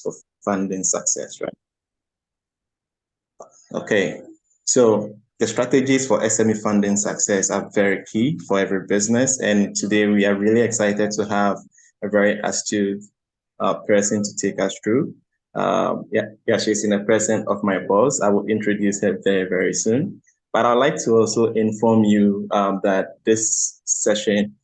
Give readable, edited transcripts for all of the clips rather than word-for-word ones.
for funding success, right? Okay, so the strategies for SME funding success are very key for every business. And today we are really excited to have a very astute person to take us through. She's in the presence of my boss. I will introduce her very, very soon. But I'd like to also inform you that this session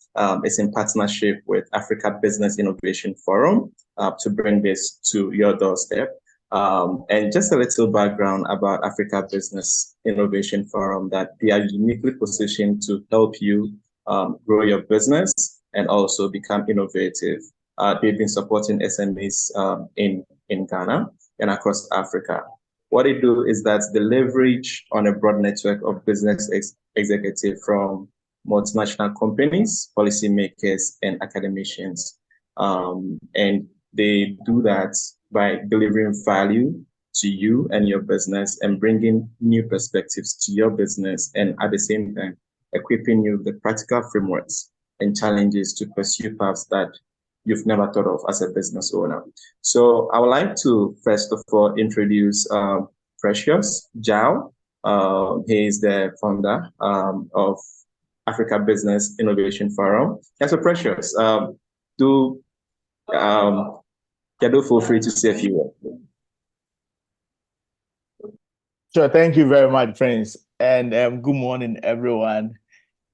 is in partnership with Africa Business Innovation Forum to bring this to your doorstep. And just a little background about Africa Business Innovation Forum, that they are uniquely positioned to help you grow your business and also become innovative. They've been supporting SMEs in Ghana and across Africa. What they do is that they leverage on a broad network of business executives from multinational companies, policymakers, and academicians. And they do that by delivering value to you and your business and bringing new perspectives to your business, and at the same time, equipping you with the practical frameworks and challenges to pursue paths that you've never thought of as a business owner. So I would like to, first of all, introduce Precious Zhao. He is the founder of Africa Business Innovation Forum. Yeah, so Precious, do feel free to say a few words. Sure, thank you very much, Prince. And good morning, everyone.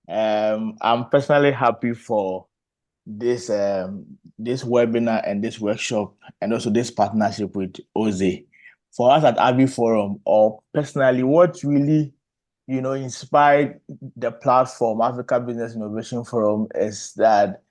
I'm personally happy for this webinar and this workshop, and also this partnership with Oze. For us at ABI Forum, or personally, what really inspired the platform Africa Business Innovation Forum is that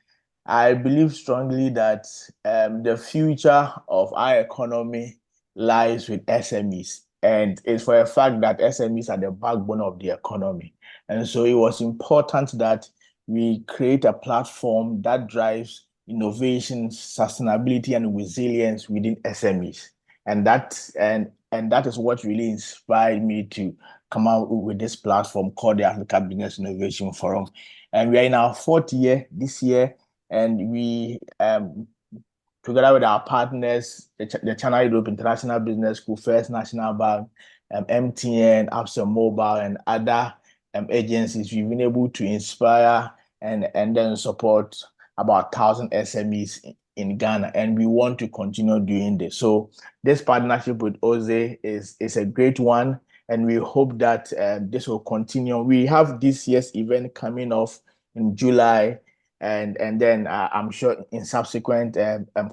I believe strongly that the future of our economy lies with SMEs, and it's for a fact that SMEs are the backbone of the economy. And so it was important that we create a platform that drives innovation, sustainability, and resilience within SMEs. And that is what really inspired me to come out with this platform called the Africa Business Innovation Forum. And we are in our 4th year this year, and we, together with our partners, the China Europe International Business School, First National Bank, MTN, Absa Mobile, and other agencies, we've been able to inspire and then support about 1,000 SMEs in Ghana, and we want to continue doing this. So this partnership with Oze is a great one, and we hope that this will continue. We have this year's event coming off in July, and then I'm sure in subsequent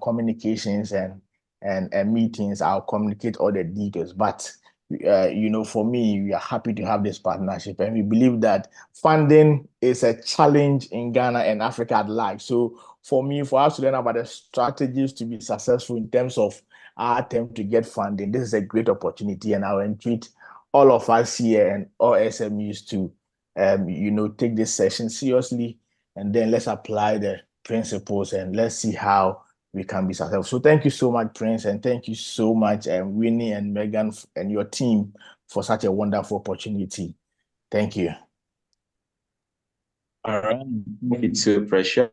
communications and meetings, I'll communicate all the details. But for me, we are happy to have this partnership, and we believe that funding is a challenge in Ghana and Africa at large. So for us to learn about the strategies to be successful in terms of our attempt to get funding, this is a great opportunity, and I will entreat all of us here and all SMEs to take this session seriously, and then let's apply the principles and let's see how we can be successful. So thank you so much, Prince, and thank you so much, Winnie and Megan and your team for such a wonderful opportunity. Thank you. All right, thank you too, Precious,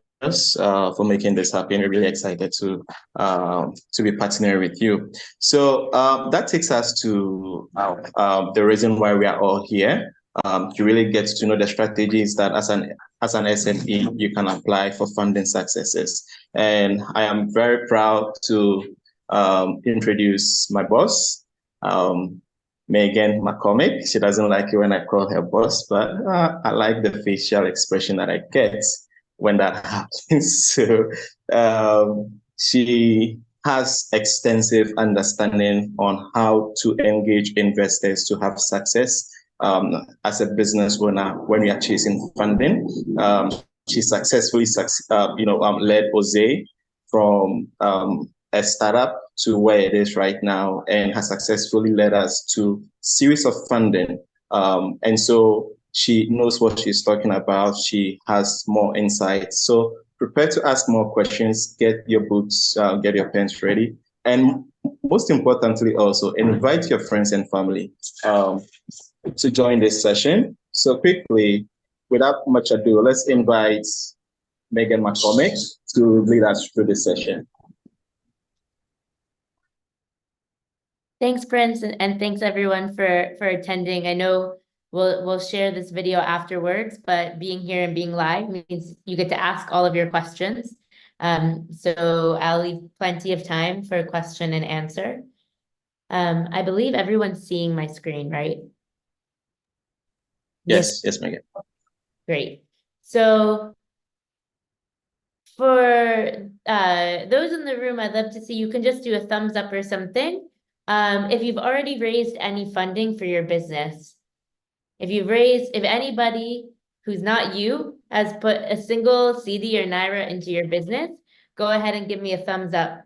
for making this happen. We're really excited to be partnering with you. So that takes us to the reason why we are all here. To really get to know the strategies that as an SME you can apply for funding successes. And I am very proud to introduce my boss, Megan McCormick. She doesn't like it when I call her boss, but I like the facial expression that I get when that happens. So she has extensive understanding on how to engage investors to have success as a business owner when we are chasing funding. She successfully led Oze from a startup to where it is right now, and has successfully led us to series of funding. And so she knows what she's talking about. She has more insights. So prepare to ask more questions, get your books, get your pens ready. And most importantly, also invite your friends and family to join this session. So quickly, without much ado, let's invite Megan McCormick to lead us through this session. Thanks, Prince, and thanks everyone for attending. I know we'll share this video afterwards, but being here and being live means you get to ask all of your questions. So I'll leave plenty of time for question and answer. I believe everyone's seeing my screen, right? Yes, yes, Megan. Great. So for those in the room, I'd love to see you can just do a thumbs up or something. If you've already raised any funding for your business. If anybody who's not you has put a single CD or Naira into your business, go ahead and give me a thumbs up.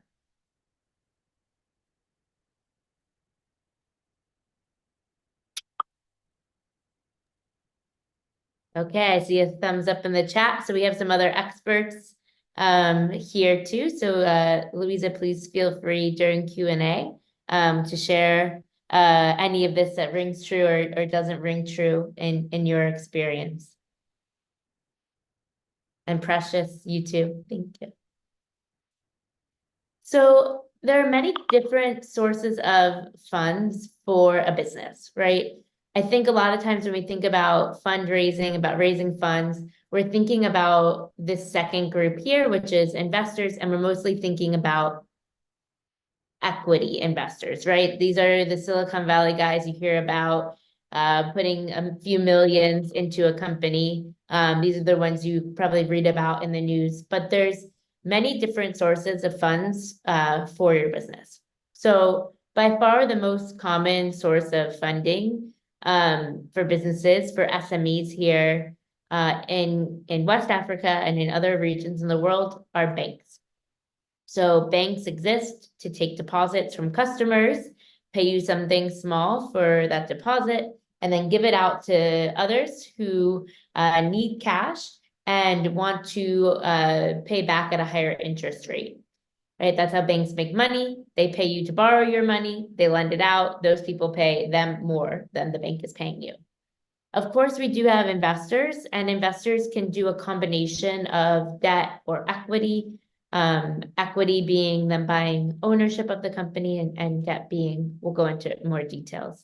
Okay, I see a thumbs up in the chat. So we have some other experts here too. So Louisa, please feel free during Q&A to share any of this that rings true or doesn't ring true in your experience. And Precious, you too. Thank you. So there are many different sources of funds for a business, right? I think a lot of times when we think about fundraising, about raising funds, we're thinking about this second group here, which is investors, and we're mostly thinking about equity investors, right? These are the Silicon Valley guys you hear about putting a few millions into a company. These are the ones you probably read about in the news, but there's many different sources of funds for your business. So by far the most common source of funding for businesses, for SMEs here in West Africa and in other regions in the world are banks. So banks exist to take deposits from customers, pay you something small for that deposit, and then give it out to others who need cash and want to pay back at a higher interest rate. Right? That's how banks make money. They pay you to borrow your money, they lend it out, those people pay them more than the bank is paying you. Of course, we do have investors, and investors can do a combination of debt or equity. Equity being them buying ownership of the company, and debt being, we'll go into more details.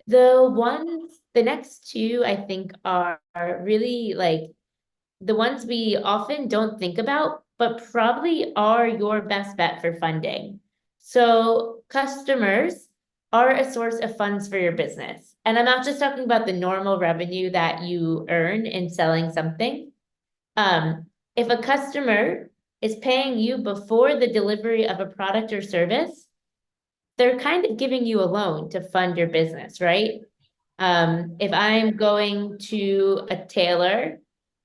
The next two, I think, are really like the ones we often don't think about, but probably are your best bet for funding. So customers are a source of funds for your business. And I'm not just talking about the normal revenue that you earn in selling something. If a customer is paying you before the delivery of a product or service, they're kind of giving you a loan to fund your business, right? If I'm going to a tailor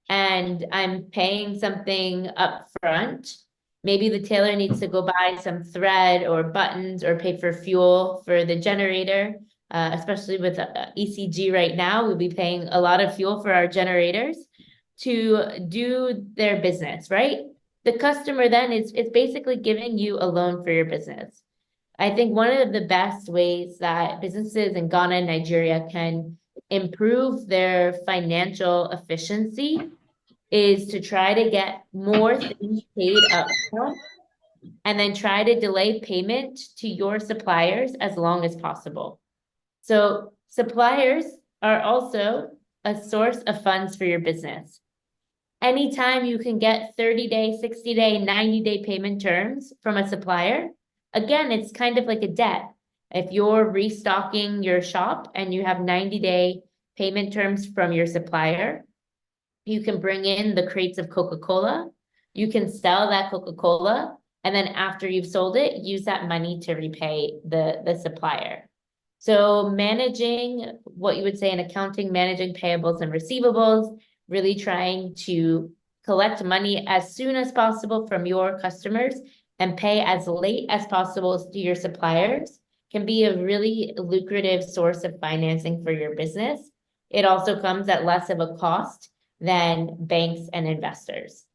and I'm paying something up front, maybe the tailor needs to go buy some thread or buttons or pay for fuel for the generator. Especially with ECG right now, we'll be paying a lot of fuel for our generators to do their business, right? The customer then is basically giving you a loan for your business. I think one of the best ways that businesses in Ghana and Nigeria can improve their financial efficiency is to try to get more things paid up front and then try to delay payment to your suppliers as long as possible. So suppliers are also a source of funds for your business. Anytime you can get 30-day, 60-day, 90-day payment terms from a supplier, again, it's kind of like a debt. If you're restocking your shop and you have 90-day payment terms from your supplier, you can bring in the crates of Coca-Cola, you can sell that Coca-Cola, and then after you've sold it, use that money to repay the supplier. So managing what you would say in accounting, managing payables and receivables, really trying to collect money as soon as possible from your customers and pay as late as possible to your suppliers can be a really lucrative source of financing for your business. It also comes at less of a cost than banks and investors.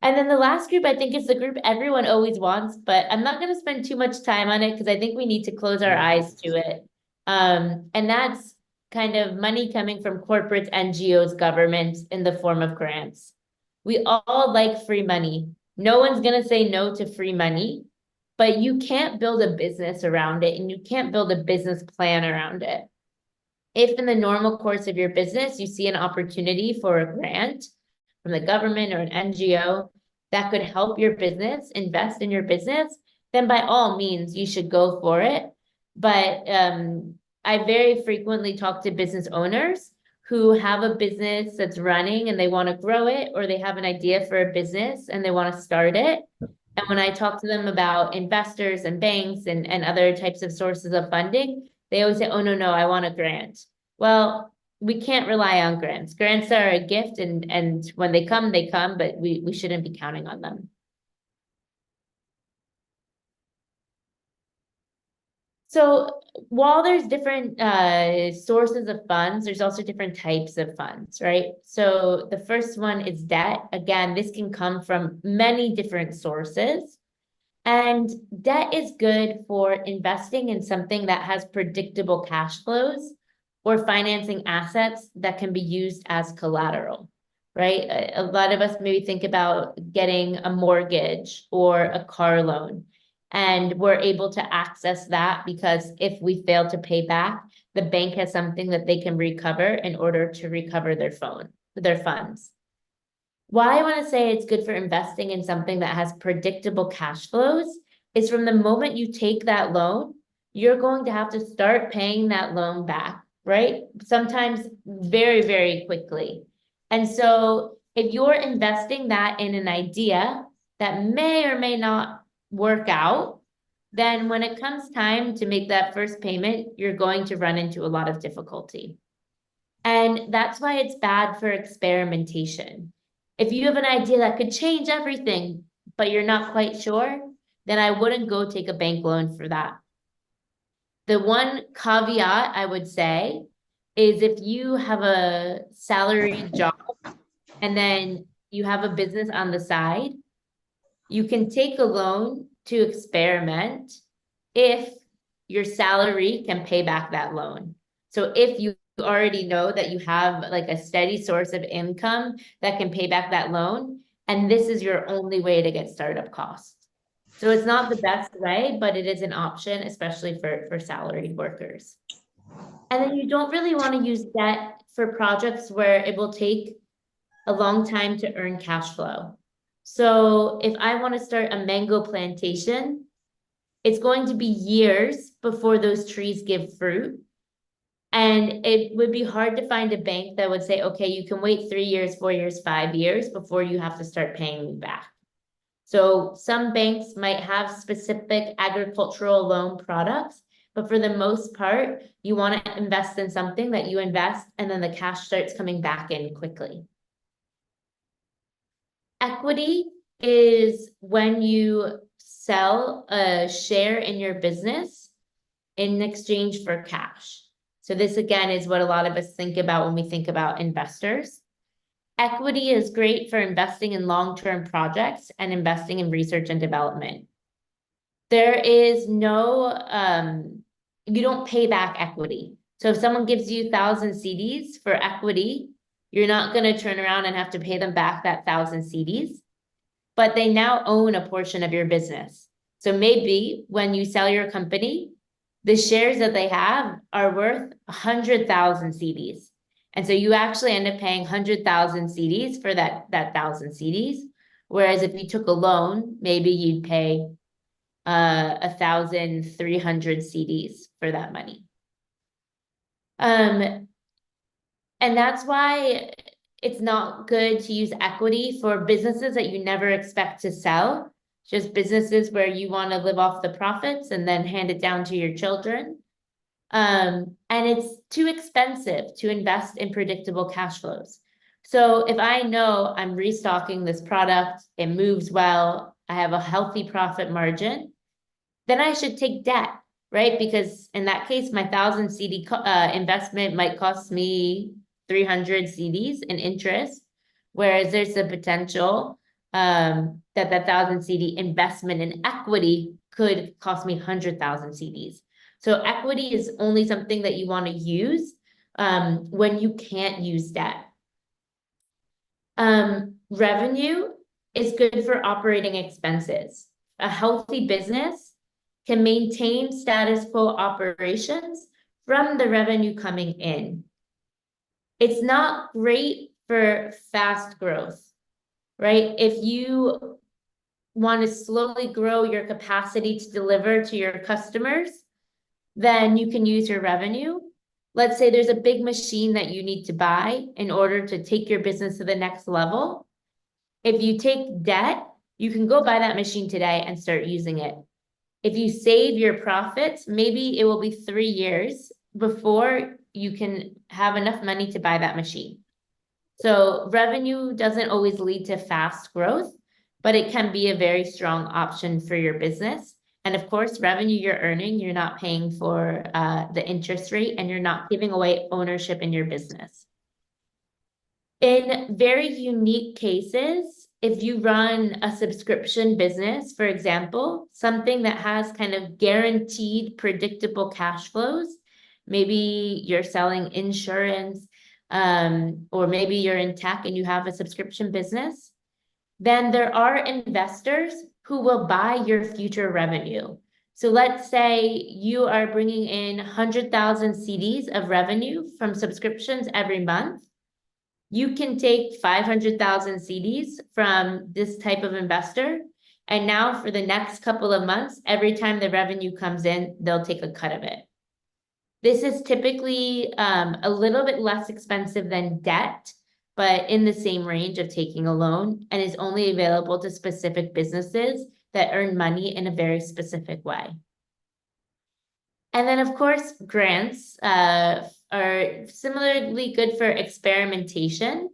And then the last group, I think, is the group everyone always wants, but I'm not going to spend too much time on it because I think we need to close our eyes to it. And that's kind of money coming from corporates, NGOs, governments in the form of grants. We all like free money. No one's going to say no to free money. but you can't build a business around it, and you can't build a business plan around it. If in the normal course of your business, you see an opportunity for a grant from the government or an NGO that could help your business, invest in your business, then by all means, you should go for it. But I very frequently talk to business owners who have a business that's running and they want to grow it, or they have an idea for a business and they want to start it. And when I talk to them about investors and banks and other types of sources of funding, they always say, oh, no, I want a grant. Well, we can't rely on grants. Grants are a gift, and when they come, but we shouldn't be counting on them. So while there's different sources of funds, there's also different types of funds, right? So the first one is debt. Again, this can come from many different sources. And debt is good for investing in something that has predictable cash flows or financing assets that can be used as collateral, right? A lot of us maybe think about getting a mortgage or a car loan, and we're able to access that because if we fail to pay back, the bank has something that they can recover in order to recover their funds. Why I want to say it's good for investing in something that has predictable cash flows is from the moment you take that loan, you're going to have to start paying that loan back, right? Sometimes very, very quickly. And so if you're investing that in an idea that may or may not work out, then when it comes time to make that first payment, you're going to run into a lot of difficulty. And that's why it's bad for experimentation. If you have an idea that could change everything, but you're not quite sure, then I wouldn't go take a bank loan for that. The one caveat I would say is if you have a salaried job and then you have a business on the side, you can take a loan to experiment if your salary can pay back that loan. So if you already know that you have like a steady source of income that can pay back that loan, and this is your only way to get startup costs. So it's not the best way, but it is an option, especially for salaried workers. And then you don't really want to use debt for projects where it will take a long time to earn cash flow. So if I want to start a mango plantation, it's going to be years before those trees give fruit. And it would be hard to find a bank that would say, okay, you can wait 3 years, 4 years, 5 years before you have to start paying me back. So some banks might have specific agricultural loan products, but for the most part, you want to invest in something that you invest and then the cash starts coming back in quickly. Equity is when you sell a share in your business in exchange for cash. So this again is what a lot of us think about when we think about investors. Equity is great for investing in long-term projects and investing in research and development. There is no, you don't pay back equity. So if someone gives you 1,000 CDs for equity, you're not going to turn around and have to pay them back that 1,000 CDs, but they now own a portion of your business. So maybe when you sell your company, the shares that they have are worth 100,000 CDs. And so you actually end up paying 100,000 CDs for that 1,000 CDs. Whereas if you took a loan, maybe you'd pay 1,300 CDs for that money. And that's why it's not good to use equity for businesses that you never expect to sell. Just businesses where you want to live off the profits and then hand it down to your children. And it's too expensive to invest in predictable cash flows. So if I know I'm restocking this product, it moves well, I have a healthy profit margin, then I should take debt, right? Because in that case, my 1,000 CD investment might cost me 300 CDs in interest, whereas there's the potential that 1,000 CD investment in equity could cost me 100,000 CDs. So equity is only something that you want to use when you can't use debt. Revenue is good for operating expenses. A healthy business can maintain status quo operations from the revenue coming in. It's not great for fast growth, right? If you want to slowly grow your capacity to deliver to your customers, then you can use your revenue. Let's say there's a big machine that you need to buy in order to take your business to the next level. If you take debt, you can go buy that machine today and start using it. If you save your profits, maybe it will be 3 years before you can have enough money to buy that machine. So revenue doesn't always lead to fast growth, but it can be a very strong option for your business. And of course, revenue you're earning, you're not paying for the interest rate, and you're not giving away ownership in your business. In very unique cases, if you run a subscription business, for example, something that has kind of guaranteed predictable cash flows, maybe you're selling insurance, or maybe you're in tech and you have a subscription business, then there are investors who will buy your future revenue. So let's say you are bringing in 100,000 CDs of revenue from subscriptions every month. You can take 500,000 CDs from this type of investor, and now for the next couple of months, every time the revenue comes in, they'll take a cut of it. This is typically a little bit less expensive than debt, but in the same range of taking a loan, and is only available to specific businesses that earn money in a very specific way. And then, of course, grants are similarly good for experimentation.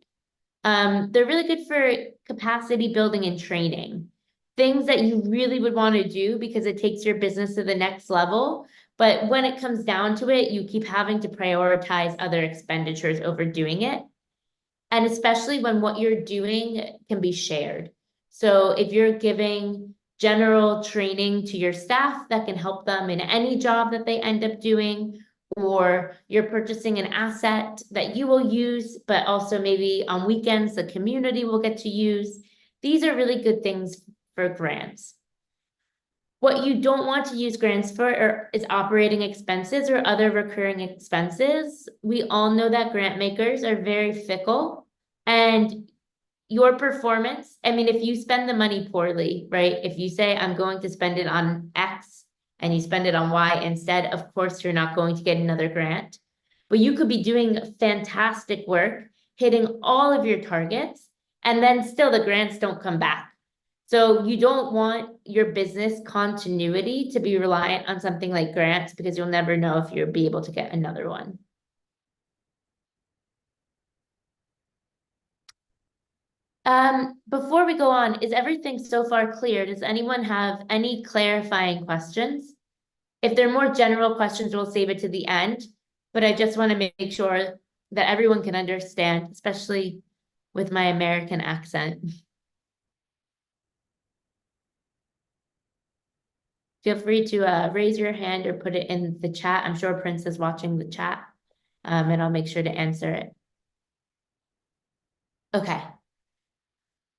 They're really good for capacity building and training. Things that you really would want to do because it takes your business to the next level. But when it comes down to it, you keep having to prioritize other expenditures over doing it. And especially when what you're doing can be shared. So if you're giving general training to your staff that can help them in any job that they end up doing, or you're purchasing an asset that you will use, but also maybe on weekends, the community will get to use. These are really good things for grants. What you don't want to use grants for is operating expenses or other recurring expenses. We all know that grant makers are very fickle, and your performance, I mean, if you spend the money poorly, right? If you say, I'm going to spend it on X and you spend it on Y instead, of course, you're not going to get another grant. But you could be doing fantastic work, hitting all of your targets, and then still the grants don't come back. So you don't want your business continuity to be reliant on something like grants, because you'll never know if you'll be able to get another one. Before we go on, is everything so far clear? Does anyone have any clarifying questions? If they're more general questions, we'll save it to the end, but I just want to make sure that everyone can understand, especially with my American accent. Feel free to raise your hand or put it in the chat. I'm sure Prince is watching the chat, and I'll make sure to answer it. Okay.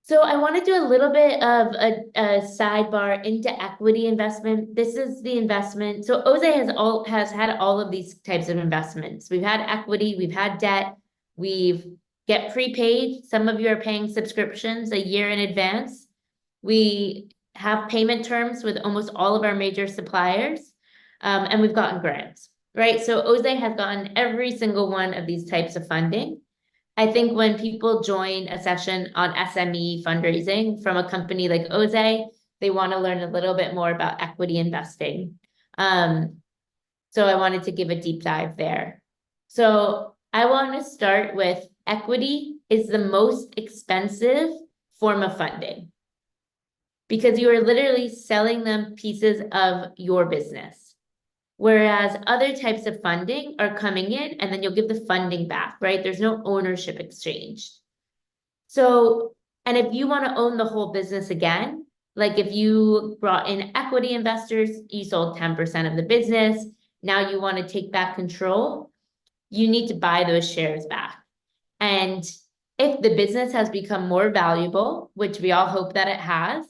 So I want to do a little bit of a sidebar into equity investment. This is the investment. So Oze has had all of these types of investments. We've had equity, we've had debt, we've get prepaid. Some of you are paying subscriptions a year in advance. We have payment terms with almost all of our major suppliers, and we've gotten grants, right? So Oze has gotten every single one of these types of funding. I think when people join a session on SME fundraising from a company like Oze, they want to learn a little bit more about equity investing. So I wanted to give a deep dive there. So I want to start with equity is the most expensive form of funding, because you are literally selling them pieces of your business. Whereas other types of funding are coming in and then you'll give the funding back, right? There's no ownership exchange. So, and if you want to own the whole business again, like if you brought in equity investors, you sold 10% of the business, now you want to take back control, you need to buy those shares back. And if the business has become more valuable, which we all hope that it has,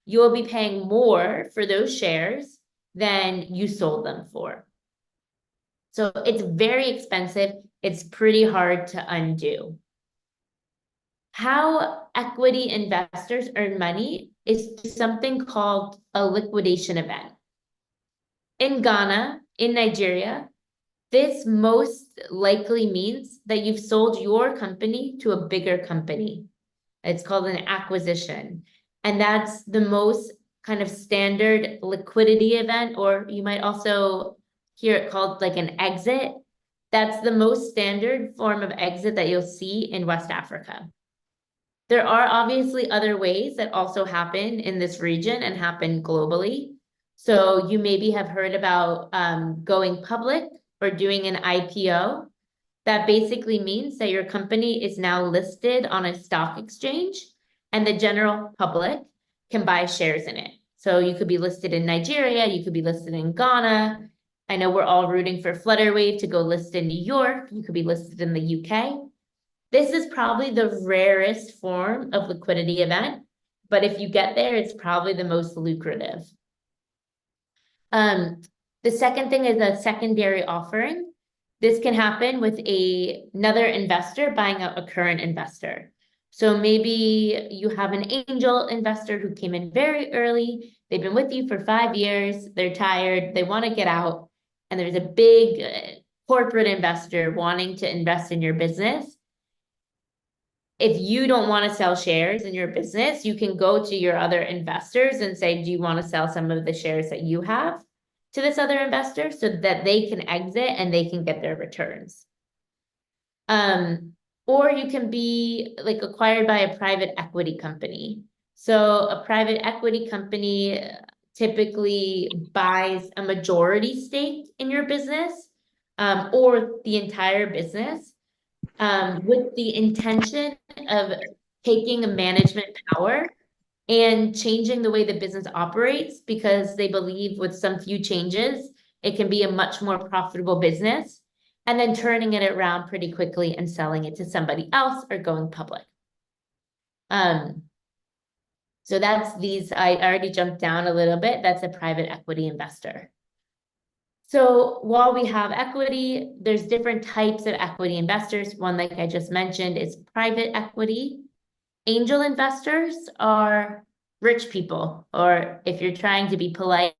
you will be paying more for those shares than you sold them for. So it's very expensive. It's pretty hard to undo. How equity investors earn money is something called a liquidation event. In Ghana, in Nigeria, this most likely means that you've sold your company to a bigger company. It's called an acquisition. And that's the most kind of standard liquidity event, or you might also hear it called like an exit. That's the most standard form of exit that you'll see in West Africa. There are obviously other ways that also happen in this region and happen globally. So you maybe have heard about going public or doing an IPO. That basically means that your company is now listed on a stock exchange and the general public can buy shares in it. So you could be listed in Nigeria, you could be listed in Ghana. I know we're all rooting for Flutterwave to go list in New York. You could be listed in the UK. This is probably the rarest form of liquidity event, but if you get there, it's probably the most lucrative. The second thing is a secondary offering. This can happen with another investor buying out a current investor. So maybe you have an angel investor who came in very early. They've been with you for 5 years. They're tired. They want to get out. And there's a big corporate investor wanting to invest in your business. If you don't want to sell shares in your business, you can go to your other investors and say, do you want to sell some of the shares that you have to this other investor so that they can exit and they can get their returns? Or you can be like acquired by a private equity company. So a private equity company typically buys a majority stake in your business or the entire business. With the intention of taking a management power and changing the way the business operates, because they believe with some few changes, it can be a much more profitable business, and then turning it around pretty quickly and selling it to somebody else or going public. So that's these, I already jumped down a little bit. That's a private equity investor. So while we have equity, there's different types of equity investors. One, like I just mentioned, is private equity. Angel investors are rich people, or if you're trying to be polite,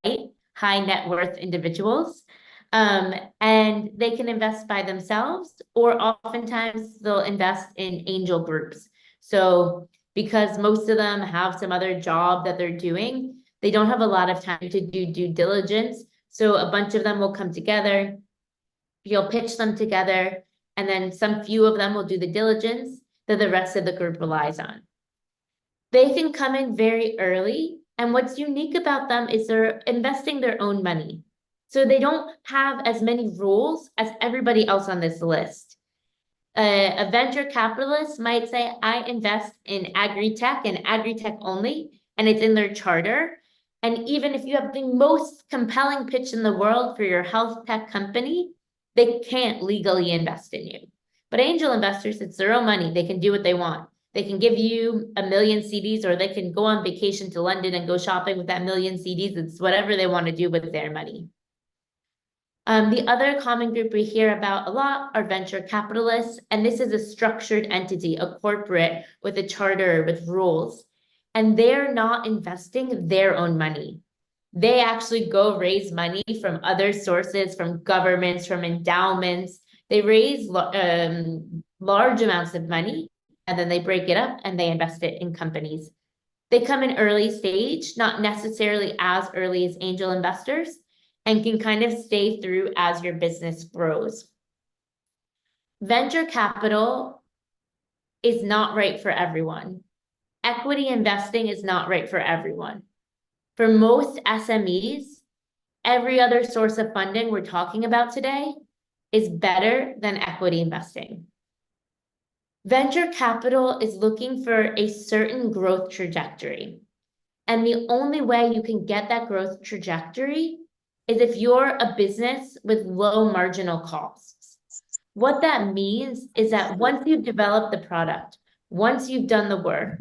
high net worth individuals. And they can invest by themselves, or oftentimes they'll invest in angel groups. So because most of them have some other job that they're doing, they don't have a lot of time to do due diligence. So a bunch of them will come together, you'll pitch them together, and then some few of them will do the diligence that the rest of the group relies on. They can come in very early, and what's unique about them is they're investing their own money. So they don't have as many rules as everybody else on this list. A venture capitalist might say, I invest in agri-tech and agri-tech only, and it's in their charter. And even if you have the most compelling pitch in the world for your health tech company, they can't legally invest in you. But angel investors, it's their own money. They can do what they want. They can give you 1 million CDs, or they can go on vacation to London and go shopping with that 1 million CDs. It's whatever they want to do with their money. The other common group we hear about a lot are venture capitalists, and this is a structured entity, a corporate with a charter, with rules. And they're not investing their own money. They actually go raise money from other sources, from governments, from endowments. They raise large amounts of money, and then they break it up and they invest it in companies. They come in early stage, not necessarily as early as angel investors, and can kind of stay through as your business grows. Venture capital is not right for everyone. Equity investing is not right for everyone. For most SMEs, every other source of funding we're talking about today is better than equity investing. Venture capital is looking for a certain growth trajectory. And the only way you can get that growth trajectory is if you're a business with low marginal costs. What that means is that once you've developed the product, once you've done the work,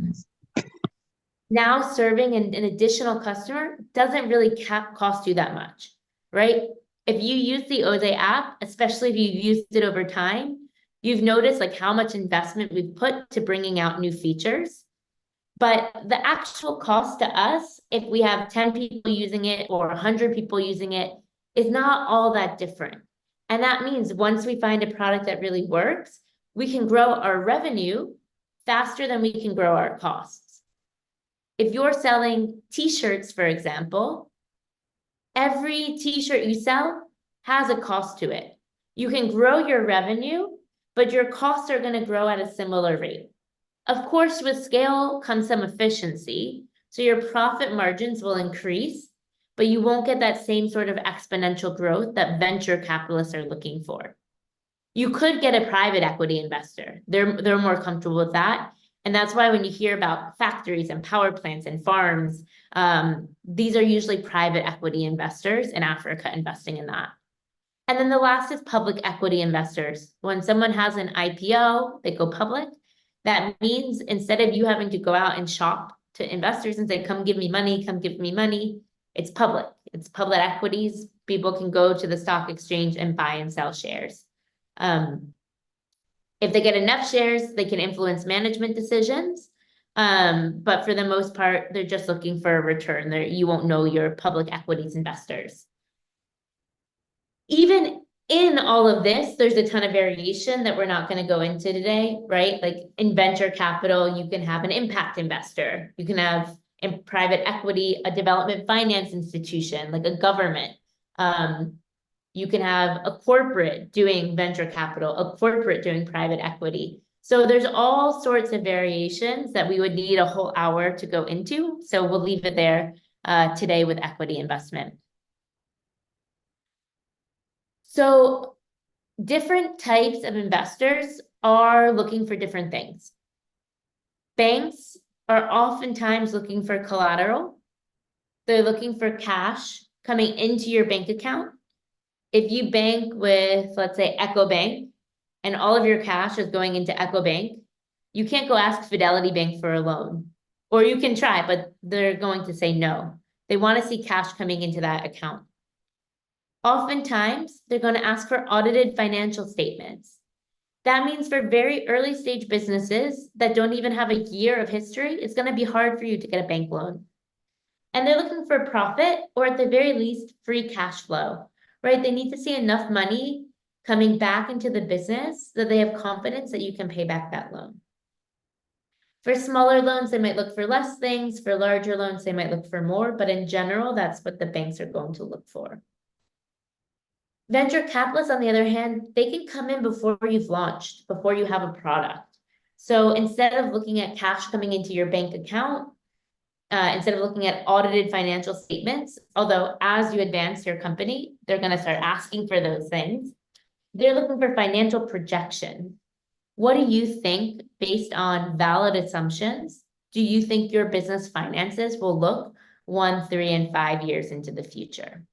now serving an additional customer doesn't really cost you that much, right? If you use the Oze app, especially if you've used it over time, you've noticed like how much investment we've put to bringing out new features. But the actual cost to us, if we have 10 people using it or 100 people using it, is not all that different. And that means once we find a product that really works, we can grow our revenue faster than we can grow our costs. If you're selling t-shirts, for example, every t-shirt you sell has a cost to it. You can grow your revenue, but your costs are going to grow at a similar rate. Of course, with scale comes some efficiency, so your profit margins will increase, but you won't get that same sort of exponential growth that venture capitalists are looking for. You could get a private equity investor. They're more comfortable with that. And that's why when you hear about factories and power plants and farms, these are usually private equity investors in Africa investing in that. And then the last is public equity investors. When someone has an IPO, they go public. That means instead of you having to go out and shop to investors and say, come give me money, come give me money, it's public. It's public equities. People can go to the stock exchange and buy and sell shares. If they get enough shares, they can influence management decisions. But for the most part, they're just looking for a return. You won't know your public equities investors. Even in all of this, there's a ton of variation that we're not going to go into today, right? Like in venture capital, you can have an impact investor. You can have in private equity, a development finance institution, like a government. You can have a corporate doing venture capital, a corporate doing private equity. So there's all sorts of variations that we would need a whole hour to go into. So we'll leave it there today with equity investment. So different types of investors are looking for different things. Banks are oftentimes looking for collateral. They're looking for cash coming into your bank account. If you bank with, let's say, EcoBank, and all of your cash is going into EcoBank, you can't go ask Fidelity Bank for a loan. Or you can try, but they're going to say no. They want to see cash coming into that account. Oftentimes, they're going to ask for audited financial statements. That means for very early stage businesses that don't even have a year of history, it's going to be hard for you to get a bank loan. And they're looking for profit, or at the very least, free cash flow, right? They need to see enough money coming back into the business that they have confidence that you can pay back that loan. For smaller loans, they might look for less things. For larger loans, they might look for more, but in general, that's what the banks are going to look for. Venture capitalists, on the other hand, they can come in before you've launched, before you have a product. So instead of looking at cash coming into your bank account, instead of looking at audited financial statements, although as you advance your company, they're going to start asking for those things. They're looking for financial projection. What do you think, based on valid assumptions, do you think your business finances will look 1, 3, and 5 years into the future?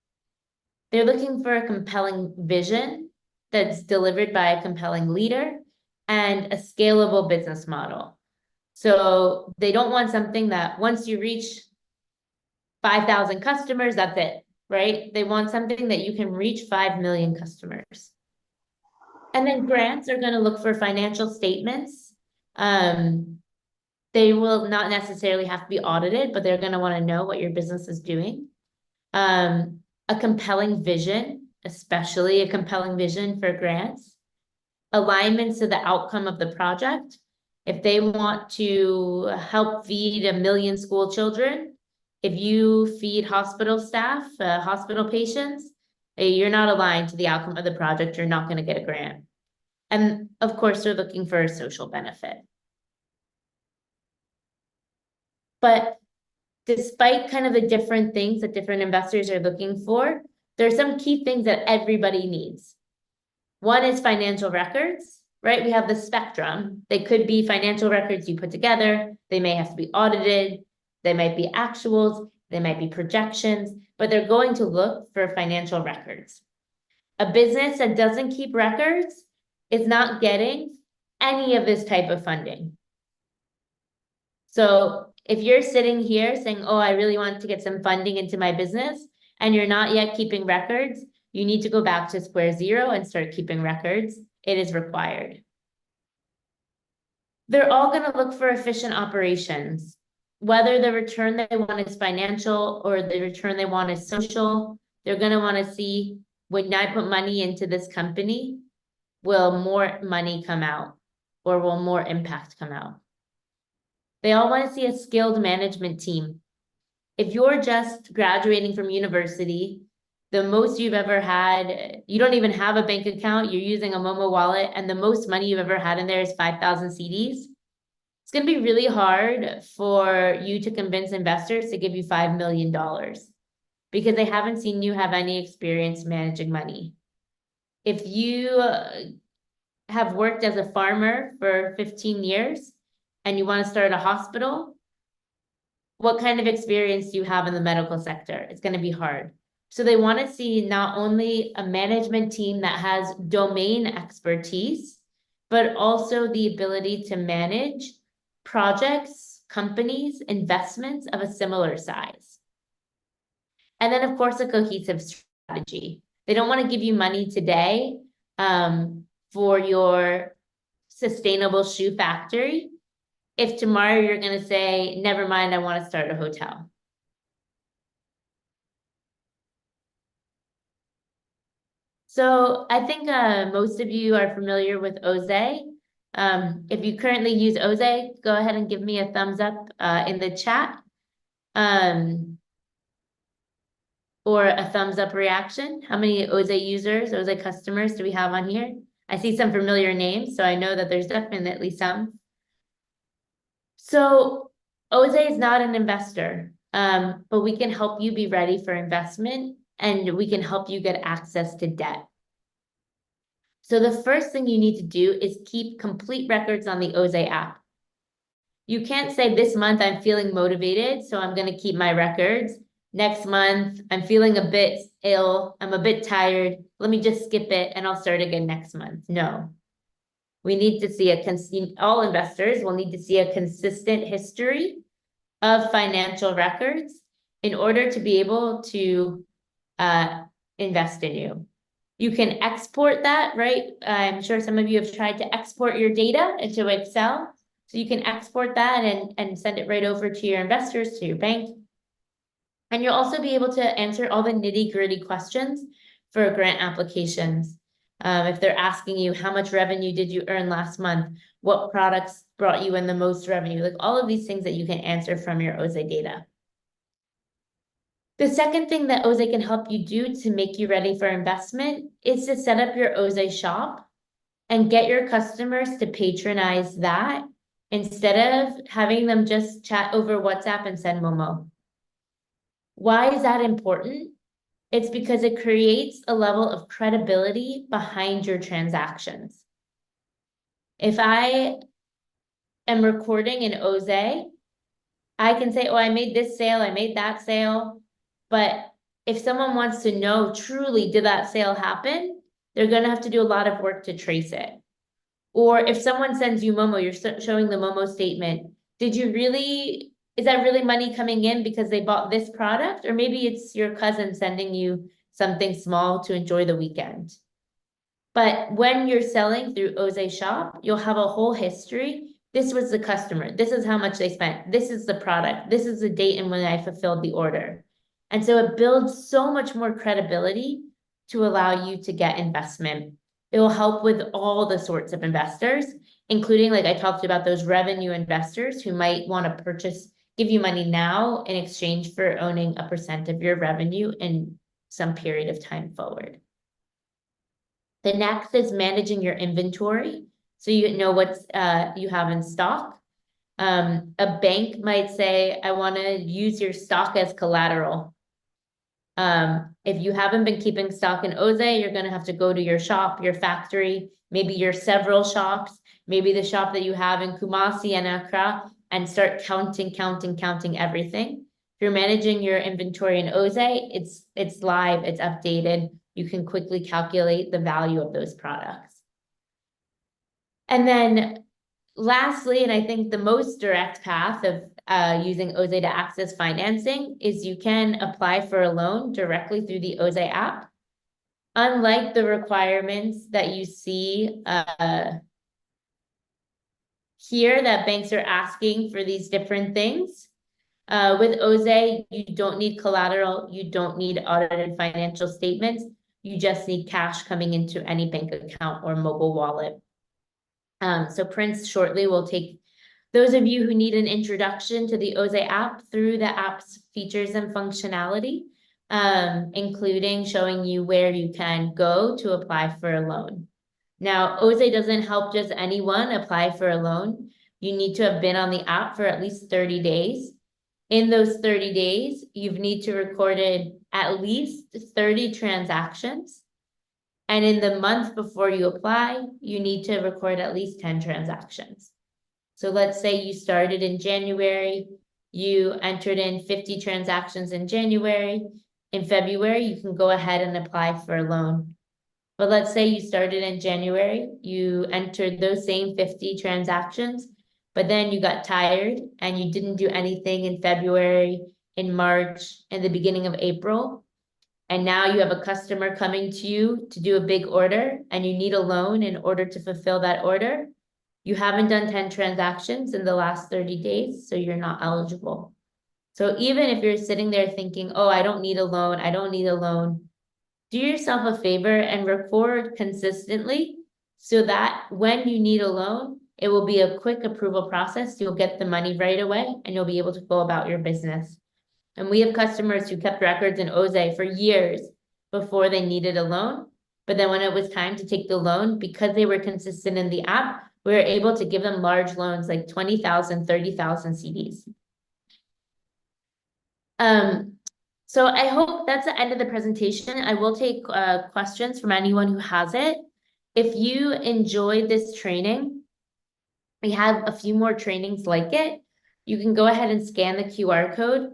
They're looking for a compelling vision that's delivered by a compelling leader and a scalable business model. So they don't want something that once you reach 5,000 customers, that's it, right? They want something that you can reach 5 million customers. And then grants are going to look for financial statements. They will not necessarily have to be audited, but they're going to want to know what your business is doing. A compelling vision, especially a compelling vision for grants. Alignments to the outcome of the project. If they want to help feed 1 million school children, if you feed hospital staff, hospital patients, you're not aligned to the outcome of the project, you're not going to get a grant. And of course, they're looking for a social benefit. But despite kind of the different things that different investors are looking for, there are some key things that everybody needs. One is financial records, right? We have the spectrum. They could be financial records you put together. They may have to be audited. They might be actuals. They might be projections, but they're going to look for financial records. A business that doesn't keep records is not getting any of this type of funding. So If you're sitting here saying, oh, I really want to get some funding into my business, and you're not yet keeping records, you need to go back to square zero and start keeping records. It is required. They're all going to look for efficient operations, whether the return they want is financial or the return they want is social. They're going to want to see, when I put money into this company, will more money come out or will more impact come out? They all want to see a skilled management team. If you're just graduating from university, the most you've ever had, you don't even have a bank account, you're using a Momo wallet, and the most money you've ever had in there is 5,000 CDs. It's going to be really hard for you to convince investors to give you $5 million because they haven't seen you have any experience managing money. If you have worked as a farmer for 15 years and you want to start a hospital, what kind of experience do you have in the medical sector? It's going to be hard. So they want to see not only a management team that has domain expertise, but also the ability to manage projects, companies, investments of a similar size. And then, of course, a cohesive strategy. They don't want to give you money today for your sustainable shoe factory if tomorrow you're going to say, never mind, I want to start a hotel. So I think most of you are familiar with Oze. If you currently use Oze, go ahead and give me a thumbs up in the chat. Or a thumbs up reaction. How many Oze users, Oze customers do we have on here? I see some familiar names, so I know that there's definitely some. So Oze is not an investor, but we can help you be ready for investment and we can help you get access to debt. So the first thing you need to do is keep complete records on the Oze app. You can't say this month I'm feeling motivated, so I'm going to keep my records. Next month, I'm feeling a bit ill, I'm a bit tired, let me just skip it and I'll start again next month. No. We need to see all investors will need to see a consistent history of financial records in order to be able to invest in you. You can export that, right? I'm sure some of you have tried to export your data into Excel. So you can export that and send it right over to your investors, to your bank. And you'll also be able to answer all the nitty-gritty questions for grant applications. If they're asking you, how much revenue did you earn last month? What products brought you in the most revenue? Like all of these things that you can answer from your Oze data. The second thing that Oze can help you do to make you ready for investment is to set up your Oze shop and get your customers to patronize that instead of having them just chat over WhatsApp and send Momo. Why is that important? It's because it creates a level of credibility behind your transactions. If I am recording in Oze, I can say, oh, I made this sale, I made that sale. But if someone wants to know truly, did that sale happen? They're going to have to do a lot of work to trace it. Or if someone sends you Momo, you're showing the Momo statement. Is that really money coming in because they bought this product? Or maybe it's your cousin sending you something small to enjoy the weekend. But when you're selling through Oze Shop, you'll have a whole history. This was the customer. This is how much they spent. This is the product. This is the date and when I fulfilled the order. And so it builds so much more credibility to allow you to get investment. It will help with all the sorts of investors, including, like I talked about, those revenue investors who might want to give you money now in exchange for owning a % of your revenue in some period of time forward. The next is managing your inventory, so you know what you have in stock. A bank might say, I want to use your stock as collateral. If you haven't been keeping stock in Oze, you're going to have to go to your shop, your factory, maybe your several shops, maybe the shop that you have in Kumasi and Accra, and start counting everything. If you're managing your inventory in Oze, it's live, it's updated. You can quickly calculate the value of those products. And then lastly, and I think the most direct path of using Oze to access financing is you can apply for a loan directly through the Oze app. Unlike the requirements that you see here that banks are asking for these different things, with Oze, you don't need collateral, you don't need audited financial statements, you just need cash coming into any bank account or mobile wallet. So Prince shortly will take those of you who need an introduction to the Oze app through the app's features and functionality, including showing you where you can go to apply for a loan. Now, Oze doesn't help just anyone apply for a loan. You need to have been on the app for at least 30 days. In those 30 days, you need to recorded at least 30 transactions. And in the month before you apply, you need to record at least 10 transactions. So let's say you started in January, you entered in 50 transactions in January. In February, you can go ahead and apply for a loan. But let's say you started in January, you entered those same 50 transactions, but then you got tired and you didn't do anything in February, in March, and the beginning of April. And now you have a customer coming to you to do a big order and you need a loan in order to fulfill that order. You haven't done 10 transactions in the last 30 days, so you're not eligible. So even if you're sitting there thinking, oh, I don't need a loan, I don't need a loan, do yourself a favor and record consistently so that when you need a loan, it will be a quick approval process. You'll get the money right away and you'll be able to go about your business. And we have customers who kept records in Oze for years before they needed a loan. But then when it was time to take the loan, because they were consistent in the app, we were able to give them large loans like 20,000, 30,000 CDs. So I hope that's the end of the presentation. I will take questions from anyone who has it. If you enjoyed this training, we have a few more trainings like it. You can go ahead and scan the QR code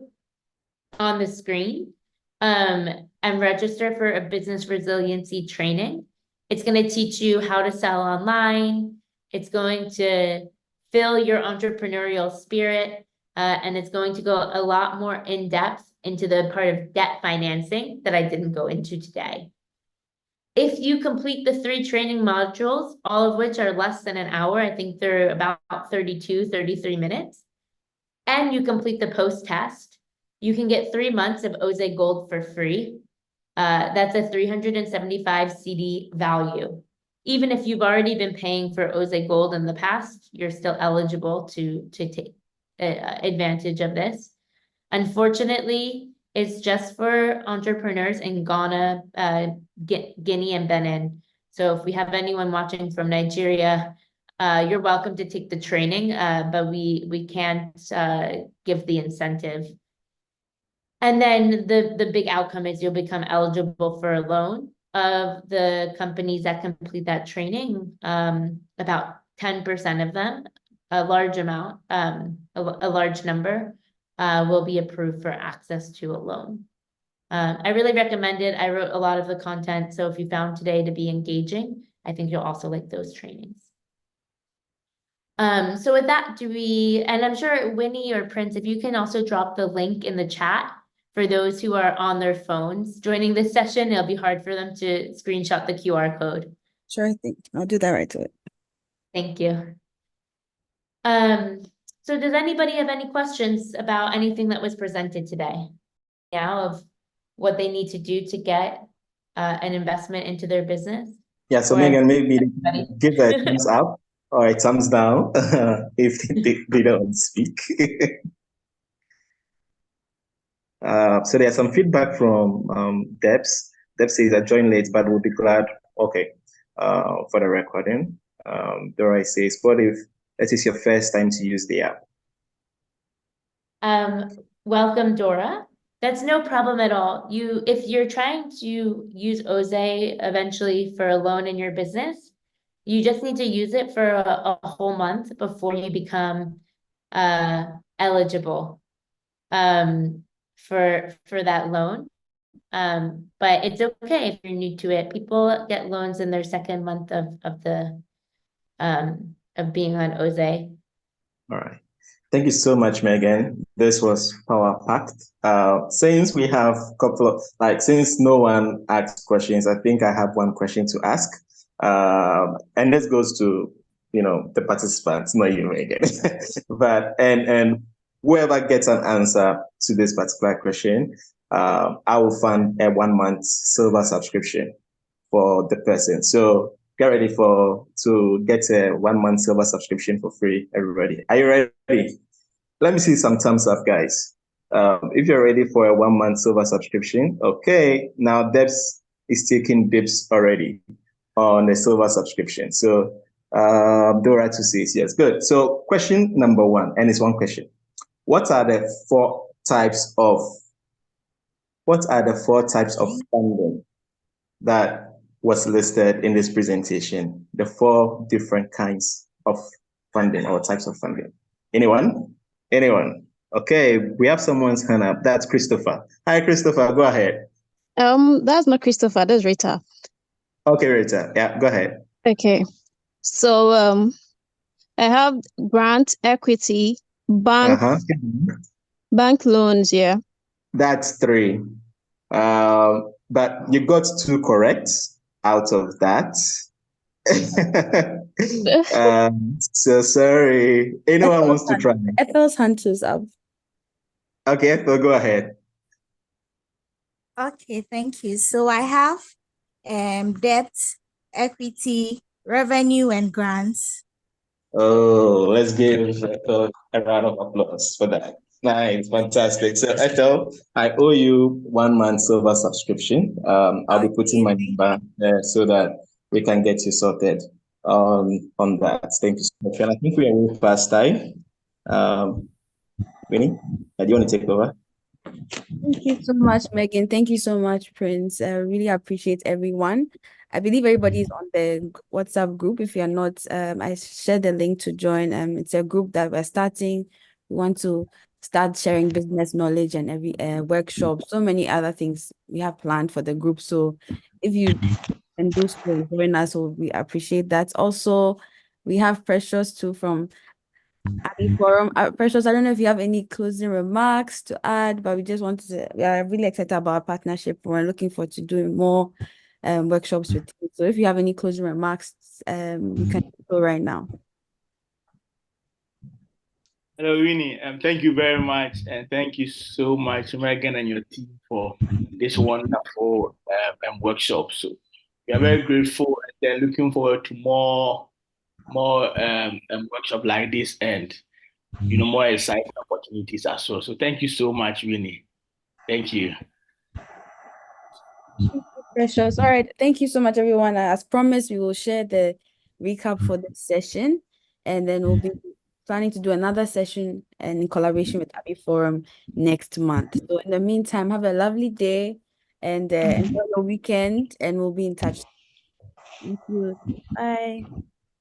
on the screen and register for a business resiliency training. It's going to teach you how to sell online. It's going to fill your entrepreneurial spirit, and it's going to go a lot more in depth into the part of debt financing that I didn't go into today. If you complete the 3 training modules, all of which are less than an hour, I think they're about 32, 33 minutes, and you complete the post-test, you can get 3 months of Oze Gold for free. That's a 375 CD value. Even if you've already been paying for Oze Gold in the past, you're still eligible to take advantage of this. Unfortunately, it's just for entrepreneurs in Ghana, Guinea, and Benin. So if we have anyone watching from Nigeria, you're welcome to take the training, but we can't give the incentive. And then the big outcome is you'll become eligible for a loan. Of the companies that complete that training, about 10% of them, a large amount, a large number, will be approved for access to a loan. I really recommend it. I wrote a lot of the content, so if you found today to be engaging, I think you'll also like those trainings. So with that, and I'm sure Winnie or Prince, if you can also drop the link in the chat for those who are on their phones joining this session, it'll be hard for them to screenshot the QR code. Sure, I think I'll do that right to it. Thank you. So does anybody have any questions about anything that was presented today? Now of what they need to do to get an investment into their business? Yeah, so Megan, maybe give a thumbs up or a thumbs down if they don't speak. So there's some feedback from Debs. Debs says I joined late, but we'll be glad. Okay, for the recording. Dora says, what if this is your first time to use the app? Welcome, Dora. That's no problem at all. If you're trying to use Oze eventually for a loan in your business, you just need to use it for a whole month before you become eligible for that loan. But it's okay if you're new to it. People get loans in their second month of the of being on Oze. All right. Thank you so much, Megan. This was power packed. Since we have a couple of, since no one asked questions, I think I have one question to ask. And this goes to, the participants, not you, Megan. and whoever gets an answer to this particular question, I will fund a 1 month silver subscription for the person. So get ready to get a 1 month silver subscription for free, everybody. Are you ready? Let me see some thumbs up, guys. If you're ready for a 1 month silver subscription, okay. Now Debs is taking dips already on the silver subscription. So Dora to says yes, good. So question number one, and it's one question. What are the four types of funding that was listed in this presentation? The four different kinds of funding or types of funding. Anyone? Okay, we have someone's hand up. That's Christopher. Hi, Christopher. Go ahead. That's not Christopher. That's Rita. Okay, Rita. Yeah, go ahead. Okay. So I have grant, equity, bank loans. Yeah. That's three. But you got two correct out of that. So sorry. Anyone wants to try? Ethel's hand is up. Okay, Ethel, go ahead. Okay, thank you. So I have debt, equity, revenue, and grants. Oh, let's give Ethel a round of applause for that. Nice, fantastic. So Ethel, I owe you 1 month silver subscription. I'll be putting my number there so that we can get you sorted on that. Thank you so much. And I think we are in past time. Winnie, do you want to take over? Thank you so much, Megan. Thank you so much, Prince. I really appreciate everyone. I believe everybody is on the WhatsApp group. If you're not, I shared the link to join. It's a group that we're starting. We want to start sharing business knowledge and every workshop, so many other things we have planned for the group. So if you can do so, join us, so we appreciate that. Also, we have Precious too from Forum. Precious, I don't know if you have any closing remarks to add, but we are really excited about our partnership. We're looking forward to doing more workshops with you. So if you have any closing remarks, you can go right now. Hello, Winnie. Thank you very much. And thank you so much, Megan and your team, for this wonderful workshop. So we are very grateful and then looking forward to more workshop like this and more exciting opportunities as well. So thank you so much, Winnie. Thank you. Precious. All right. Thank you so much, everyone. As promised, we will share the recap for this session, and then we'll be planning to do another session and in collaboration with Abby Forum next month. So in the meantime, have a lovely day and enjoy your weekend, and we'll be in touch. Thank you. Bye.